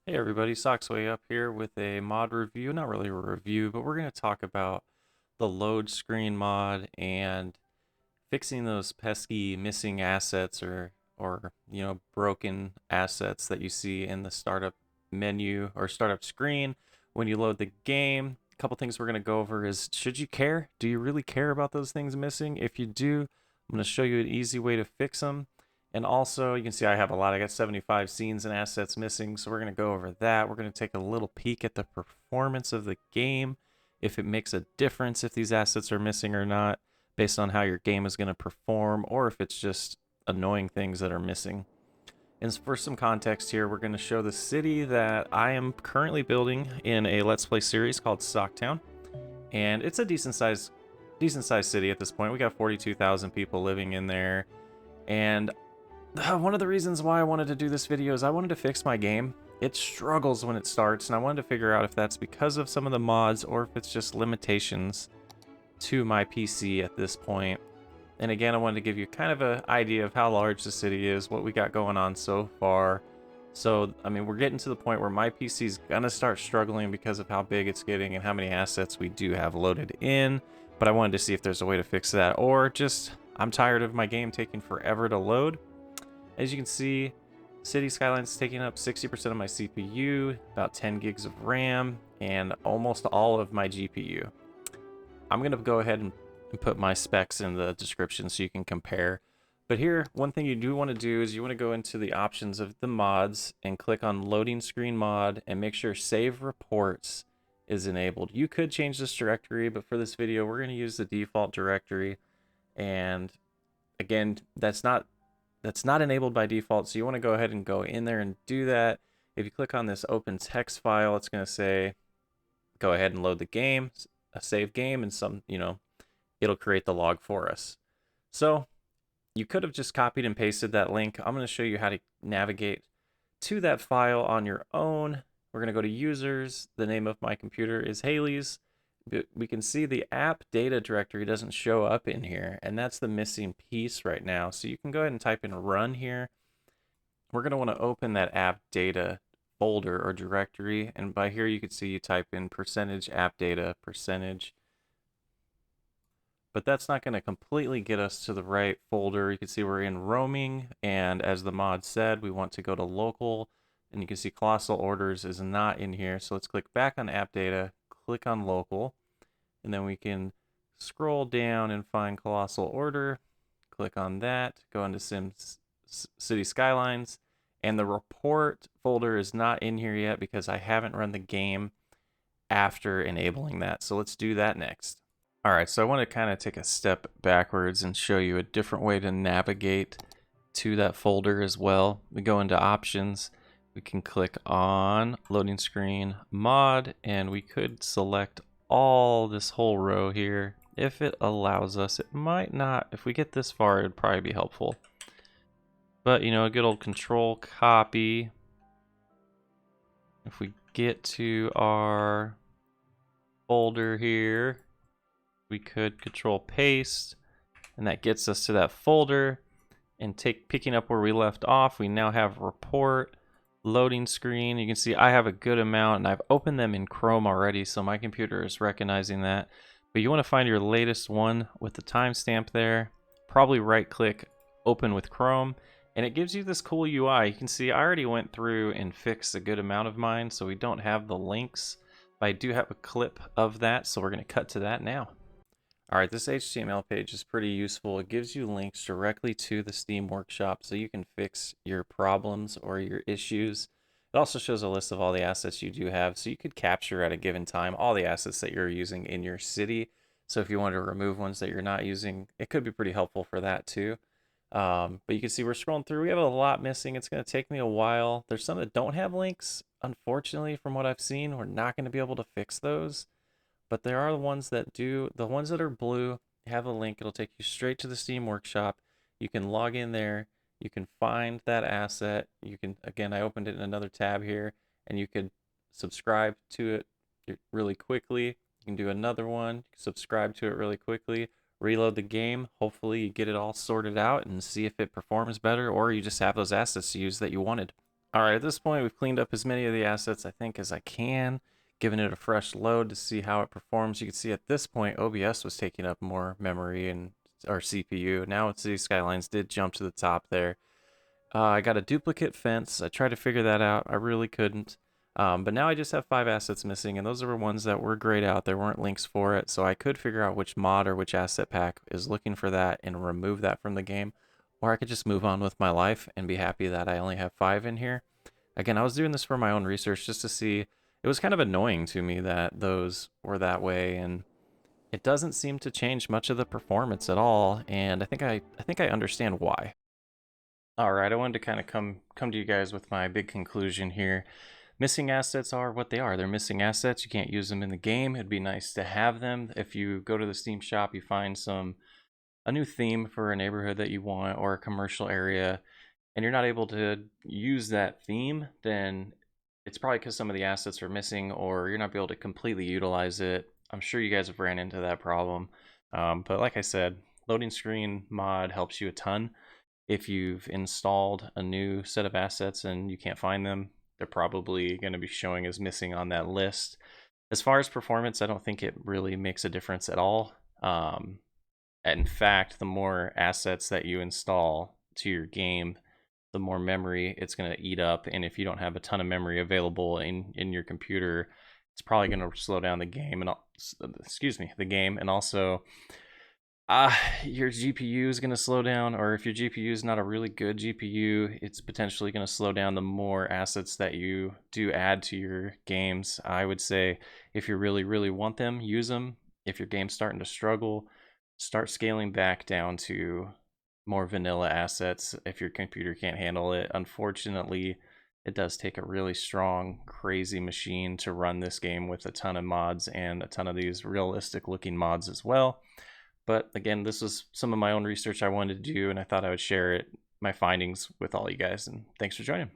Hey everybody, Socksway up here with a mod review. Not really a review, but we're going to talk about the load screen mod and fixing those pesky missing assets or broken assets that you see in the startup menu or startup screen when you load the game. A couple things we're going to go over is, should you care? Do you really care about those things missing? If you do, I'm going to show you an easy way to fix them. And also, you can see I have a lot. I got 75 scenes and assets missing, so we're going to go over that. We're going to take a little peek at the performance of the game, if it makes a difference if these assets are missing or not, based on how your game is going to perform, or if it's just annoying things that are missing. And for some context here, we're going to show the city that I am currently building in a Let's Play series called Stocktown. And it's a decent sized city at this point. We got 42,000 people living in there. And one of the reasons why I wanted to do this video is I wanted to fix my game. It struggles when it starts, and I wanted to figure out if that's because of some of the mods or if it's just limitations to my PC at this point. And again, I wanted to give you kind of an idea of how large the city is, what we got going on so far. So, I mean, we're getting to the point where my PC is going to start struggling because of how big it's getting and how many assets we do have loaded in. But I wanted to see if there's a way to fix that, or just I'm tired of my game taking forever to load. As you can see, Cities Skylines is taking up 60% of my CPU, about 10 gigs of RAM, and almost all of my GPU. I'm going to go ahead and put my specs in the description so you can compare. But here, one thing you do want to do is you want to go into the options of the mods and click on loading screen mod and make sure save reports is enabled. You could change this directory, but for this video, we're going to use the default directory. And again, that's not enabled by default, so you want to go ahead and go in there and do that. If you click on this open text file, it's going to say go ahead and load the game, a save game, and it'll create the log for us. So you could have just copied and pasted that link. I'm going to show you how to navigate to that file on your own. We're going to go to users. The name of my computer is Haley's. We can see the app data directory doesn't show up in here, and that's the missing piece right now. So you can go ahead and type in run here. We're going to want to open that app data folder or directory, and by here you can see you type in percentage app data percentage, but that's not going to completely get us to the right folder. You can see we're in roaming, and as the mod said, we want to go to local, and you can see colossal orders is not in here. So let's click back on app data, click on local, and then we can scroll down and find colossal order, click on that, go into Cities Skylines, and the report folder is not in here yet because I haven't run the game after enabling that. So let's do that next. All right, so I want to kind of take a step backwards and show you a different way to navigate to that folder as well. We go into options, we can click on loading screen mod, and we could select all this whole row here. If it allows us, it might not. If we get this far, it'd probably be helpful. But, a good old control copy. If we get to our folder here, we could control paste, and that gets us to that folder. And picking up where we left off, we now have report, loading screen. You can see I have a good amount, and I've opened them in Chrome already, so my computer is recognizing that. But you want to find your latest one with the timestamp there. Probably right click, open with Chrome, and it gives you this cool UI. You can see I already went through and fixed a good amount of mine, so we don't have the links, but I do have a clip of that, so we're going to cut to that now. All right, this HTML page is pretty useful. It gives you links directly to the Steam Workshop so you can fix your problems or your issues. It also shows a list of all the assets you do have, so you could capture at a given time all the assets that you're using in your city. So if you want to remove ones that you're not using, it could be pretty helpful for that too. But you can see we're scrolling through. We have a lot missing. It's going to take me a while. There's some that don't have links. Unfortunately, from what I've seen, we're not going to be able to fix those. But there are the ones that do. The ones that are blue have a link. It'll take you straight to the Steam Workshop. You can log in there. You can find that asset. You can, again, I opened it in another tab here, and you could subscribe to it really quickly. You can do another one, subscribe to it really quickly, reload the game. Hopefully you get it all sorted out and see if it performs better, or you just have those assets to use that you wanted. All right, at this point, we've cleaned up as many of the assets I think as I can, given it a fresh load to see how it performs. You can see at this point, OBS was taking up more memory and our CPU. Now with Cities Skylines did jump to the top there. I got a duplicate fence. I tried to figure that out. I really couldn't. But now I just have 5 assets missing, and those are ones that were grayed out. There weren't links for it, so I could figure out which mod or which asset pack is looking for that and remove that from the game. Or I could just move on with my life and be happy that I only have 5 in here. Again, I was doing this for my own research just to see. It was kind of annoying to me that those were that way, and it doesn't seem to change much of the performance at all. And I think I understand why. All right, I wanted to kind of come to you guys with my big conclusion here. Missing assets are what they are. They're missing assets. You can't use them in the game. It'd be nice to have them. If you go to the Steam shop, you find a new theme for a neighborhood that you want or a commercial area, and you're not able to use that theme, then it's probably because some of the assets are missing or you're not able to completely utilize it. I'm sure you guys have ran into that problem. But like I said, loading screen mod helps you a ton. If you've installed a new set of assets and you can't find them, they're probably going to be showing as missing on that list. As far as performance, I don't think it really makes a difference at all. In fact, the more assets that you install to your game, the more memory it's going to eat up. And if you don't have a ton of memory available in your computer, it's probably going to slow down the game and the game, and also your GPU is going to slow down, or if your GPU is not a really good GPU, it's potentially going to slow down the more assets that you do add to your games. I would say if you really, really want them, use them. If your game's starting to struggle, start scaling back down to more vanilla assets if your computer can't handle it. Unfortunately, it does take a really strong, crazy machine to run this game with a ton of mods and a ton of these realistic looking mods as well. But again, this was some of my own research I wanted to do, and I thought I would share my findings with all you guys. And thanks for joining.